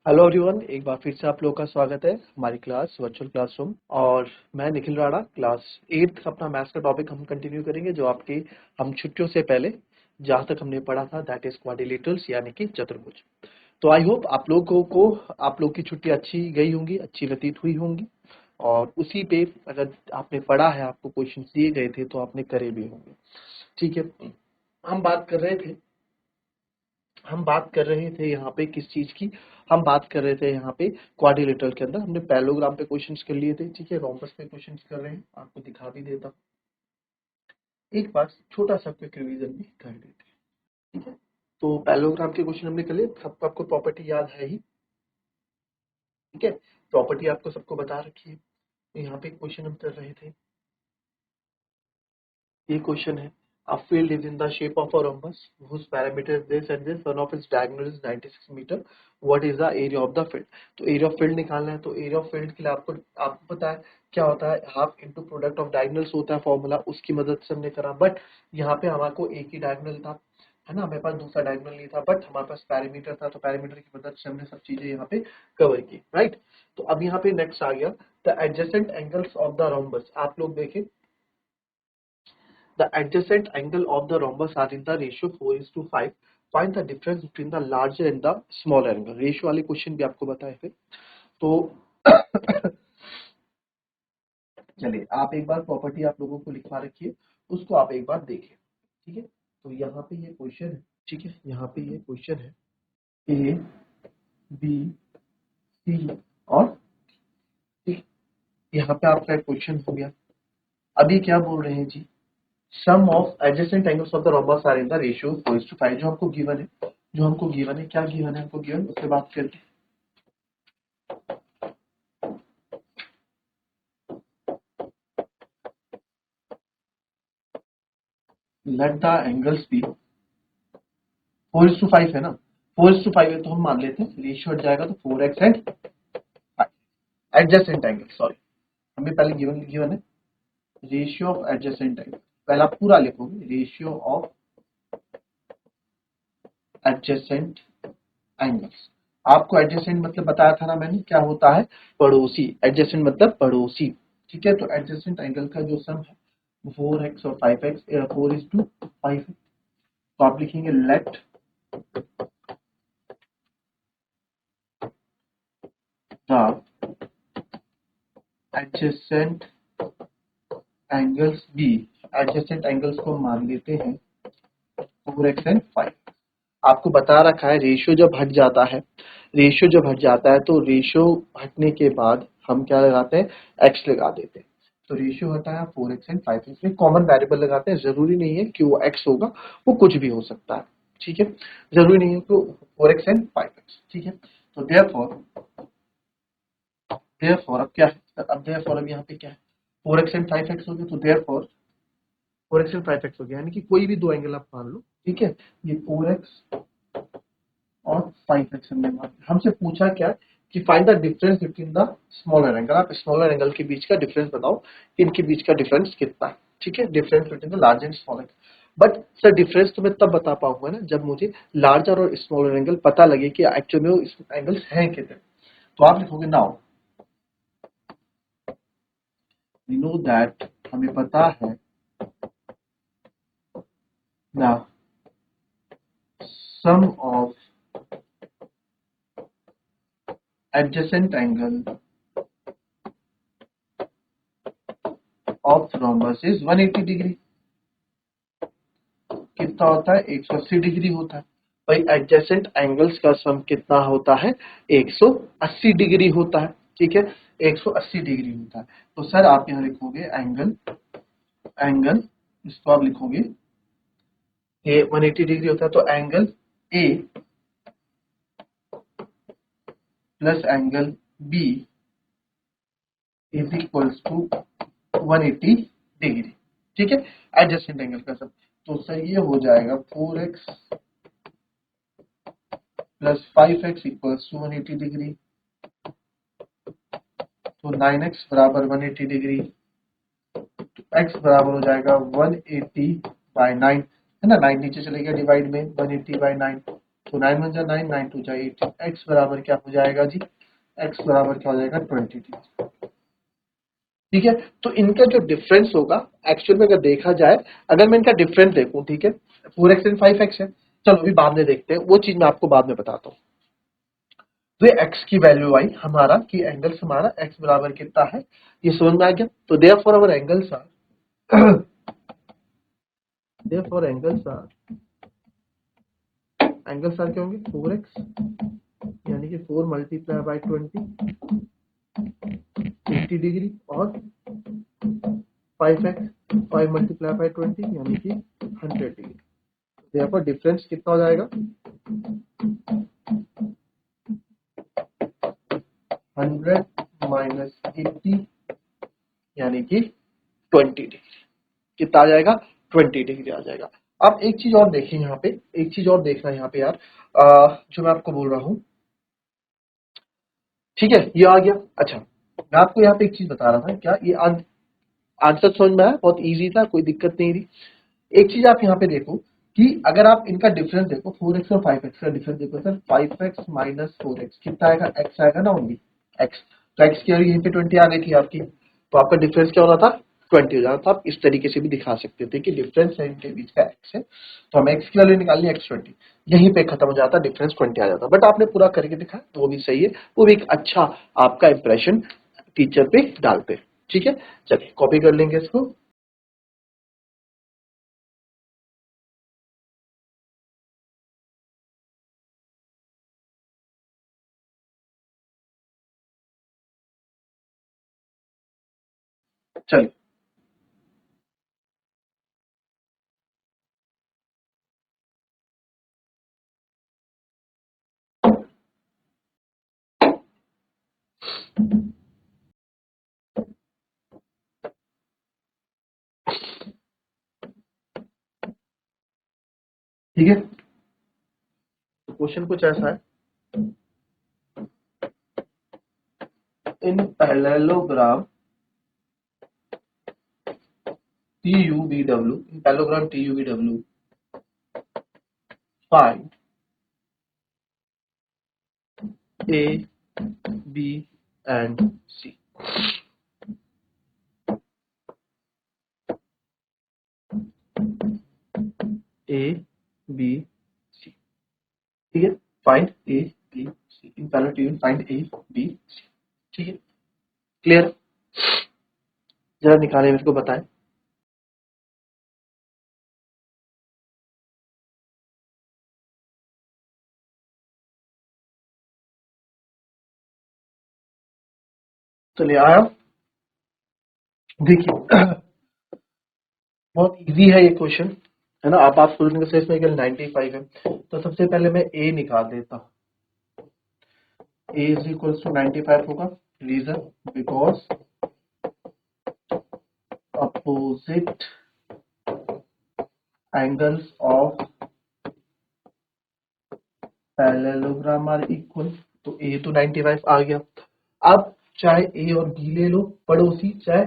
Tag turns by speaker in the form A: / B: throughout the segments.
A: Hello everyone, एक बार फिर से आप लोगों का स्वागत है हमारी क्लास वर्चुअल क्लासरूम। और मैं निखिल राणा, क्लास 8 अपना मैथ्स का टॉपिक हम कंटिन्यू करेंगे, जो आपकी हम छुट्टियों से पहले जहाँ तक हमने पढ़ा था, दैट इज क्वाड्रिलेटरल्स यानी कि चतुर्भुज। तो आई होप आप लोग की छुट्टी अच्छी गई होंगी, अच्छी व्यतीत हुई होंगी। और उसी पे अगर आपने पढ़ा है, आपको क्वेश्चन दिए गए थे तो आपने करे भी होंगे। ठीक है, हम बात कर रहे थे हम बात कर रहे थे यहाँ पे किस चीज की। हम बात कर रहे थे यहाँ पे क्वाड्रिलेटरल के अंदर हमने पैरेललोग्राम पे क्वेश्चंस कर लिए थे। ठीक है, रोम्बस पे क्वेश्चंस कर रहे हैं, आपको दिखा भी देता हूं। एक बार छोटा सा क्विक रिवीजन भी कर देते हैं। ठीक है, तो पैरेललोग्राम के क्वेश्चन हमने कर लिए, सबको आपको प्रॉपर्टी याद है ही। ठीक है, प्रॉपर्टी आपको सबको बता रखी है। तो यहाँ पे क्वेश्चन हम कर रहे थे, ये क्वेश्चन है, a field is in the shape of a rhombus whose parameter is this and this, one of its diagonal is 96 meter, what is the area of the field। तो एरिया ऑफ फील्ड निकालना है। तो area of field के लिए आपको पता है क्या होता है, half into product of diagonals होता है फॉर्मूला, उसकी मदद से हमने करा। बट यहाँ पे हमारे एक ही डायगोनल था, है ना, हमारे पास दूसरा डायगोनल नहीं था, बट हमारे पास पैरामीटर था, तो पैरामीटर की मदद से हमने सब चीजें यहाँ पे कवर की। राइट, तो अब यहाँ पे नेक्स्ट आ गया the adjacent angles of the rhombus. आप लोग देखें, the adjacent angle of the rhombus are in the ratio 4:5। Find the difference between the larger and the smaller angle। Ratio वाले क्वेश्चन भी आपको बताए थे। तो चलिए, आप एक बार प्रॉपर्टी आप लोगों को लिखवा रखिए, उसको आप एक बार देखिए। ठीक है, तो यहाँ पे ये क्वेश्चन है। ठीक है, यहाँ पे ये क्वेश्चन है ए बी सी और, ठीक, यहाँ पे आपका क्वेश्चन हो गया। अभी क्या बोल रहे हैं जी, sum of adjacent angles of the rhombus are in the ratio 4:5। जो हमको गिवन है, क्या गिवन है हमको, गिवन उससे बात करते हैं। लेट द एंगल्स बी 4:5 है ना, 4:5 है, तो हम मान लेते हैं रेशियो हट जाएगा तो 4x and 5। Adjacent angle, sorry, हमें पहले गिवन गिवन है रेशियो ऑफ एडजेसेंट एंगल। पहले आप पूरा लिखोगे, रेशियो ऑफ एडजेसेंट एंगल्स। आपको एडजेसेंट मतलब बताया था ना मैंने, क्या होता है, पड़ोसी। एडजेसेंट मतलब पड़ोसी। ठीक है, तो एडजेसेंट एंगल का जो सम है 4x और 5x, 4:5 है। तो आप लिखेंगे let the adjacent angles be. Adjacent angles को मान लेते हैं 4x एंड 5। आपको बता रखा है रेशियो जब हट जाता है तो रेशियो हटने के बाद हम क्या लगाते हैं, x लगा देते हैं। तो रेशियो हटा है 4x एंड 5x में कॉमन वेरिएबल लगाते हैं। जरूरी नहीं है कि वो x होगा, वो कुछ भी हो सकता है। ठीक है, जरूरी नहीं है कि 4x एंड 5x। ठीक है, तो देयरफॉर अब क्या है, अब यहाँ पे क्या है, 4x एंड 5x हो गया। तो देयरफॉर 4x एंड 5x हो गया, यानी कि कोई भी दो एंगल आप मान लो। ठीक है, ये 4x और 5x हमने मान लिया। हमसे पूछा क्या कि find the difference between the smaller angle. आप स्मॉलर एंगल के बीच का डिफरेंस बताओ कि इनके बीच का डिफरेंस कितना है। ठीक है, difference between the large and small angle. But sir difference तो मैं तब बता पाऊंगा ना जब मुझे लार्जर और स्मॉलर एंगल पता लगे कि एक्चुअल में वो एंगल्स हैं कितने। तो आप लिखोगे नाउ वी नो दैट, हमें पता है the sum of adjacent angle of rhombus is 180 degree. कितना होता है, 180 डिग्री होता है। भाई एडजेसेंट एंगल्स का सम कितना होता है, 180 डिग्री होता है। ठीक है, 180 डिग्री होता है। तो सर आप यहाँ लिखोगे एंगल, इसको आप लिखोगे ये 180 डिग्री होता है। तो angle A plus angle B is equals to 180 degree. ठीक है, एडजेसेंट एंगल का सम। तो सर ये हो जाएगा 4x plus 5x equals to 180 degree. तो 9x बराबर 180 डिग्री, तो x बराबर हो जाएगा 180 बाई 9, है ना, 9 नीचे चले गया डिवाइड में, 180 बाई 9। तो 9 1 जा 9, 9 2 जा 18, x बराबर क्या हो जाएगा जी, x बराबर क्या हो जाएगा 20 डिग्री। ठीक है, तो इनका जो डिफरेंस होगा एक्चुअल में अगर देखा जाए, अगर मैं इनका डिफरेंस देखूं, ठीक है 4x एंड 5x है, चलो अभी बाद में देखते हैं, वो चीज मैं आपको बाद में बताता हूँ। तो ये x की वैल्यू आई हमारा कि एंगल्स हमारा x बराबर कितना है, ये समझ में आ गया। तो therefore our angles are therefore angles are क्या होंगे 4x, यानी कि 4 मल्टीप्लाई बाई 20 80 डिग्री, और 5x 5 मल्टीप्लाई बाई 20 यानी कि 100 डिग्री। देयरफॉर डिफरेंस कितना हो जाएगा 100 माइनस 80 यानी कि 20 डिग्री। कितना आ जाएगा 20 डिग्री आ जाएगा। अब एक चीज और देखें यहाँ पे, एक चीज और देखना यहाँ पे यार, जो मैं आपको बोल रहा हूँ, ठीक है ये आ गया। अच्छा मैं आपको यहाँ पे एक चीज बता रहा था, क्या ये आंसर समझ में आया, बहुत इजी था, कोई दिक्कत नहीं थी। एक चीज आप यहाँ पे देखो कि अगर आप इनका डिफरेंस देखो 4x और 5x का डिफरेंस देखो सर, 5x माइनस 4x कितना आएगा, x आएगा ना ओनली x, तो x की वैल्यू यहीं पे 20 आ गई थी आपकी, तो आपका डिफरेंस क्या होना था 20 हो जाना था। आप इस तरीके से भी दिखा सकते थे कि डिफरेंस है इनके बीच का x है, तो हम x की वैल्यू निकालनी x 20, यहीं पे खत्म हो जाता, डिफरेंस 20 आ जाता। बट आपने पूरा करके दिखाया तो वो भी सही है, वो भी एक अच्छा आपका इंप्रेशन टीचर पे डालते। ठीक है, चलिए कॉपी कर लेंगे इसको। चलिए ठीक है, तो क्वेश्चन कुछ ऐसा है, in parallelogram TUVW, in parallelogram TUVW, find A, B and C. A, B, C. ठीक है, find A, B, C. In parallel TUV find A, B, C. ठीक है, क्लियर, जरा निकाले मेरे को बताएं। चलिए आया, देखिए बहुत इजी है ये क्वेश्चन, है ना। आप सोचने का इसमें 95 है, तो सबसे पहले मैं ए निकाल देता हूँ। ए इज इक्वल टू 95 होगा, reason because opposite angles of parallelogram are equal, तो ए तो 95 आ गया। अब चाहे ए और बी ले लो पड़ोसी, चाहे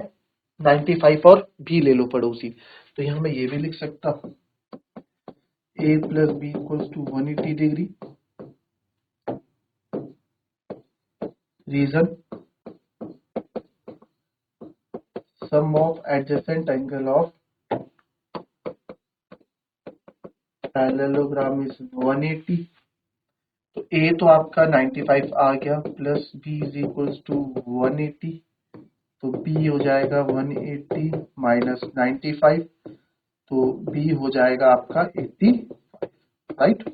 A: 95 और बी ले लो पड़ोसी, तो यहां मैं ये भी लिख सकता हूं A plus B equals to 180 degree, reason sum of adjacent angle of parallelogram is 180, तो ए तो आपका 95 आ गया, plus B is equals to 180, तो बी हो जाएगा 180 माइनस 95, तो बी हो जाएगा आपका 80, राइट।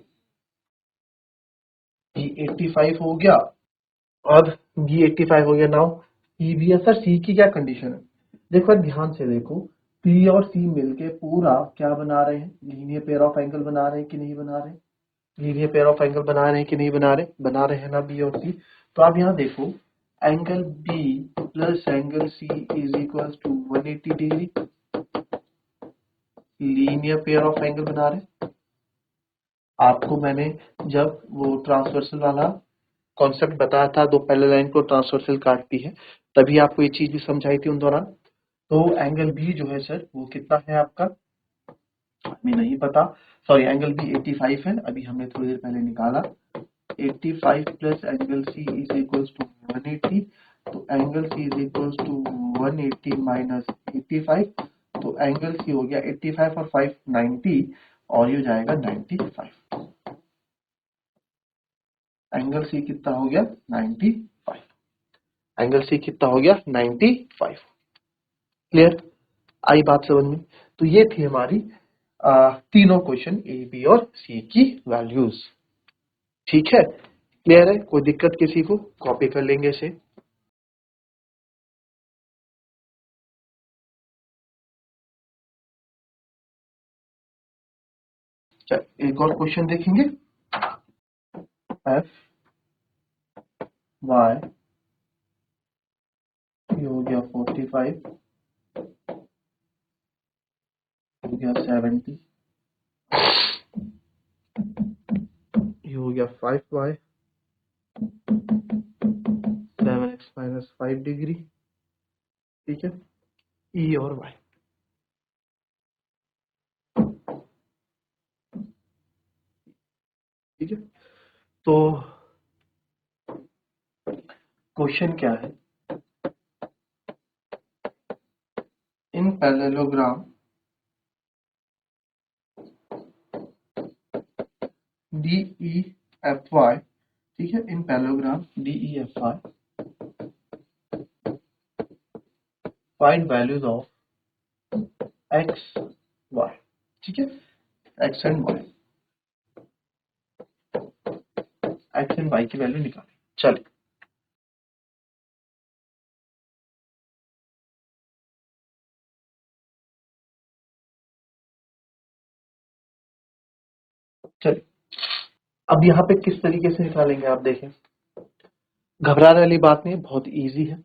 A: बी 85 हो गया, और बी 85 हो गया। नाउ सी बी है सर, सी की क्या कंडीशन है, देखो ध्यान से देखो, पी और सी मिलके पूरा क्या बना रहे हैं, लीनियर पेयर ऑफ एंगल बना रहे हैं कि नहीं बना रहे, लीनियर पेयर ऑफ एंगल बना रहे हैं कि नहीं बना रहे हैं ना बी और सी। तो आप यहाँ देखो angle B plus angle C is equal to 180 degree, linear pair of angle बना रहे हैं। आपको मैंने जब वो ट्रांसवर्सल वाला कॉन्सेप्ट बताया था, दो पैरेलल लाइन को ट्रांसवर्सल काटती है, तभी आपको ये चीज भी समझाई थी उन दौरान। तो एंगल बी जो है सर वो कितना है आपका, हमें नहीं पता, सॉरी एंगल बी 85 है, अभी हमने थोड़ी देर पहले निकाला। 85 plus angle C is equals to 180, तो angle C is equals to 180 minus 85, तो एंगल सी हो गया 85 और 5 90, और ये हो जाएगा 95। एंगल सी कितना हो गया 95, एंगल सी कितना हो गया 95। क्लियर, आई बात समझ में? तो ये थी हमारी तीनों क्वेश्चन ए बी और सी की वैल्यूज। ठीक है, क्लियर है? कोई दिक्कत किसी को? कॉपी कर लेंगे इसे। एक और क्वेश्चन देखेंगे। एफ वाई ये हो गया 45, हो गया 70, ये हो गया 5y 7x माइनस 5 डिग्री। ठीक है, ई और वाई। ठीक है, तो क्वेश्चन क्या है? In parallelogram D E F Y, ठीक है, in parallelogram D E F Y find values of X Y. ठीक है, X and Y, X and Y की वैल्यू निकालें। चलिए, चलिए अब यहाँ पे किस तरीके से निकालेंगे आप देखें, घबराने वाली बात नहीं है, बहुत इजी है।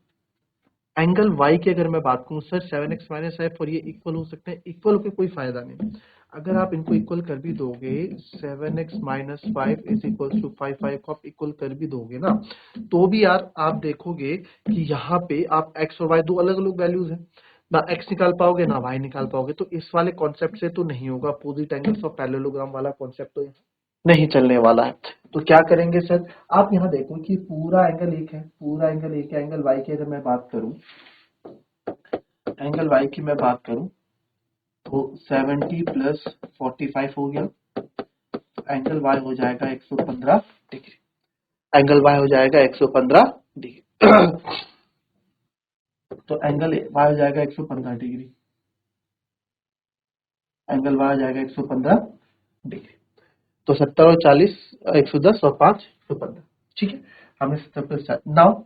A: एंगल y की अगर मैं बात करूं सर 7x माइनस एफ और ये इक्वल हो सकते हैं, इक्वल होकर कोई फायदा नहीं। अगर आप इनको इक्वल कर भी दोगे 7x minus 5 is equal to 5 को आप इक्वल कर भी दोगे ना, तो भी यार आप देखोगे कि यहाँ पे आप x और y दो अलग अलग वैल्यूज हैं, ना x निकाल पाओगे ना y निकाल पाओगे। तो इस वाले कॉन्सेप्ट से तो नहीं होगा, अपोजिट एंगल्स ऑफ पैरेललोग्राम वाला कॉन्सेप्ट तो नहीं चलने वाला है। तो क्या करेंगे सर, आप यहाँ देखो कि पूरा एंगल एक है, पूरा एंगल एक है। एंगल y की अगर मैं बात करूं, एंगल y की मैं बात करूं तो 70 प्लस 45 हो गया, एंगल y हो जाएगा 115 डिग्री। एंगल y हो जाएगा 115 डिग्री। तो एंगल y हो जाएगा 115 डिग्री, एंगल y हो जाएगा 115 डिग्री। तो 70 और 40 110 और 5 115। ठीक है, हमने 70 प्लस 4। Now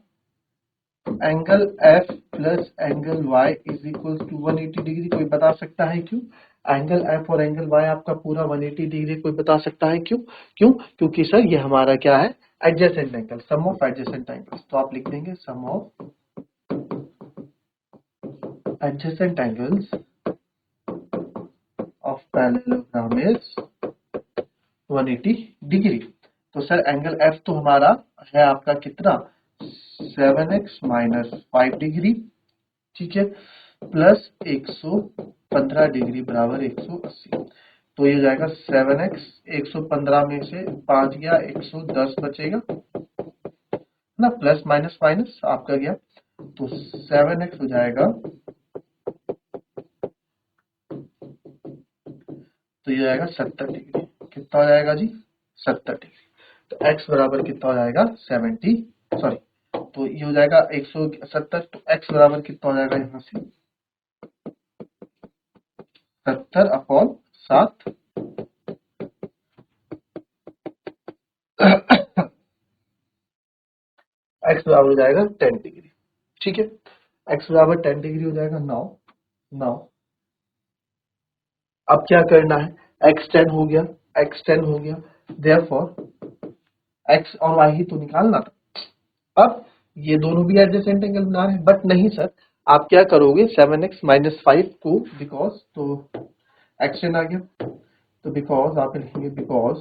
A: angle F plus angle Y is equal to 180 degree. कोई बता सकता है क्यों? एंगल एफ और एंगल वाई आपका पूरा 180 डिग्री, कोई बता सकता है क्यों? क्यों? क्योंकि सर ये हमारा क्या है, adjacent angle, sum of adjacent angles. तो आप लिख देंगे sum of adjacent angles of parallelogram is 180 degree. तो सर एंगल एफ तो हमारा है आपका कितना, 7x माइनस 5 डिग्री। ठीक है, प्लस 115 डिग्री बराबर 180। तो ये जाएगा 7x, 115 में से 5 गया 110 बचेगा ना, प्लस माइनस माइनस आपका गया, तो 7x हो जाएगा, तो ये जाएगा 70 डिग्री। कितना हो जाएगा जी, 70 डिग्री। तो x बराबर कितना हो जाएगा 70, सॉरी, तो ये हो जाएगा 170। तो x बराबर कितना हो जाएगा यहाँ से 70/7। x बराबर हो जाएगा 10 डिग्री। ठीक है, x बराबर 10 डिग्री हो जाएगा। नाउ नाउ अब क्या करना है, x 10 हो गया, x 10 हो गया, देयरफॉर x और y ही तो निकालना था। अब ये दोनों भी एडजेसेंट एंगल बना रहे हैं, बट नहीं सर, आप क्या करोगे 7x माइनस 5 को, बिकॉज तो x 10 आ गया, तो बिकॉज आप लिखेंगे because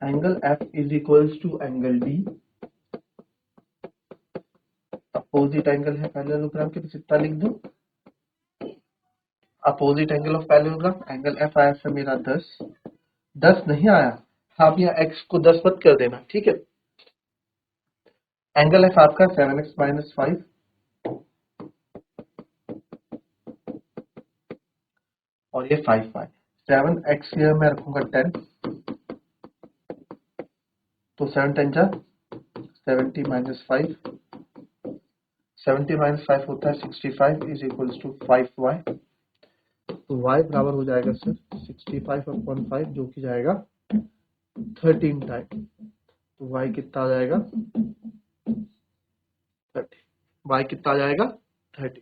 A: angle f is equals to angle d, opposite angle है पैरेललोग्राम के, तो कितना लिख दूं, opposite angle of parallelogram, angle F आया था मेरा 10, 10 नहीं आया, आप यहाँ x को 10 मत कर देना, ठीक है। एंगल एफ आपका 7x माइनस 5 और ये 5y, 7x here मैं रखूंगा 10, तो 7 10 जा 70 माइनस 5, 70 माइनस 5 होता है 65 इज इक्वल्स टू 5y, तो y बराबर हो जाएगा सर 65/5 जो कि जाएगा 13 टाइम, तो y कितना आ जाएगा 30, y कितना आ जाएगा 30,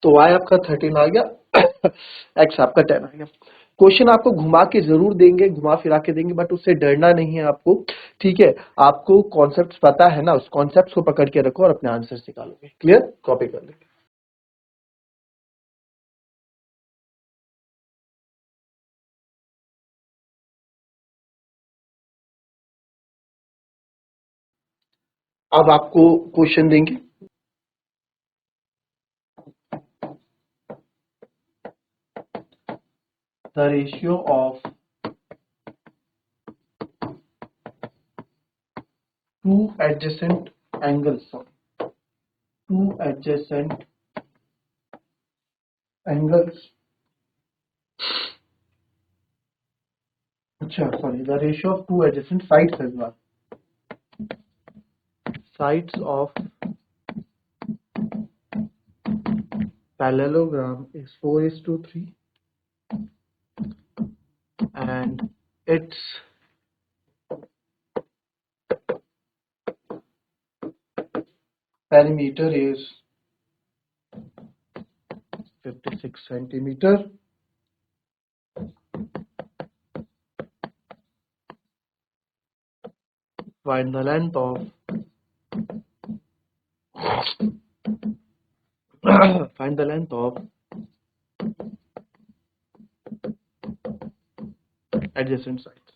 A: तो y आपका 13 आ गया x आपका 10 आ गया। क्वेश्चन आपको घुमा के जरूर देंगे, घुमा फिरा के देंगे, बट उससे डरना नहीं है आपको, ठीक है। आपको कॉन्सेप्ट पता है ना, उस कॉन्सेप्ट को पकड़ के रखो और अपने आंसर निकालोगे। क्लियर, कॉपी कर लेंगे। अब आपको क्वेश्चन देंगे, the ratio of two adjacent angles, two adjacent angles, अच्छा sorry, the ratio of two adjacent sides as well, sides of parallelogram is 4:3 and its perimeter is 56 centimeter. Find the length of find the length of adjacent sides.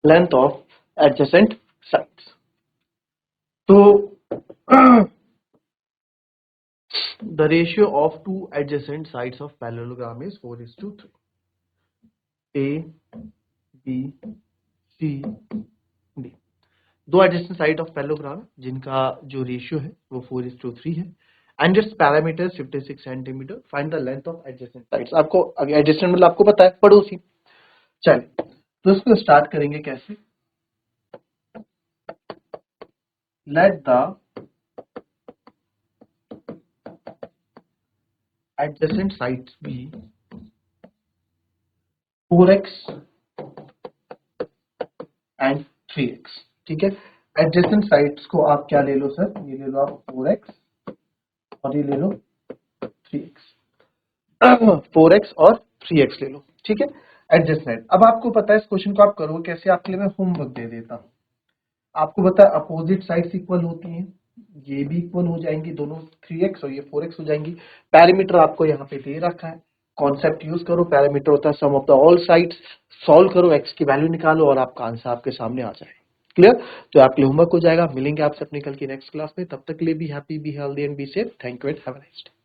A: Length of adjacent sides. So the ratio of two adjacent sides of parallelogram is 4:3. A, B, C, D. दो adjacent side of parallelogram जिनका जो ratio है वो 4:3 है and it's parameter 56 centimetre. Find the length of adjacent sides. आपको adjacent मतलब आपको पता है पड़ोसी। चलिए तो इसको स्टार्ट करेंगे कैसे। Let the adjacent sides be 4x and 3x, ठीक है। एडजेसेंट साइड्स को आप क्या ले लो सर, ये ले लो आप 4x और ये ले लो 3x, 4x और 3x ले लो, ठीक है। एडजेसेंट, अब आपको पता है इस क्वेश्चन को आप करोगे कैसे, आपके लिए मैं होमवर्क दे देता हूं। आपको पता है अपोजिट साइड्स इक्वल होती हैं, ये भी इक्वल हो जाएंगी दोनों, 3x और ये 4x हो जाएंगी। पैरामीटर आपको यहाँ पे दे रखा है, कॉन्सेप्ट यूज करो, पैरामीटर होता है sum of the all sides, solve करो, x की वैल्यू निकालो और आपका आंसर आपके सामने आ जाए। क्लियर, तो आपके लिए होमवर्क हो जाएगा। मिलेंगे आपसे अपने कल की नेक्स्ट क्लास में, तब तक के लिए be happy, be healthy and be safe. Thank you and have a nice day.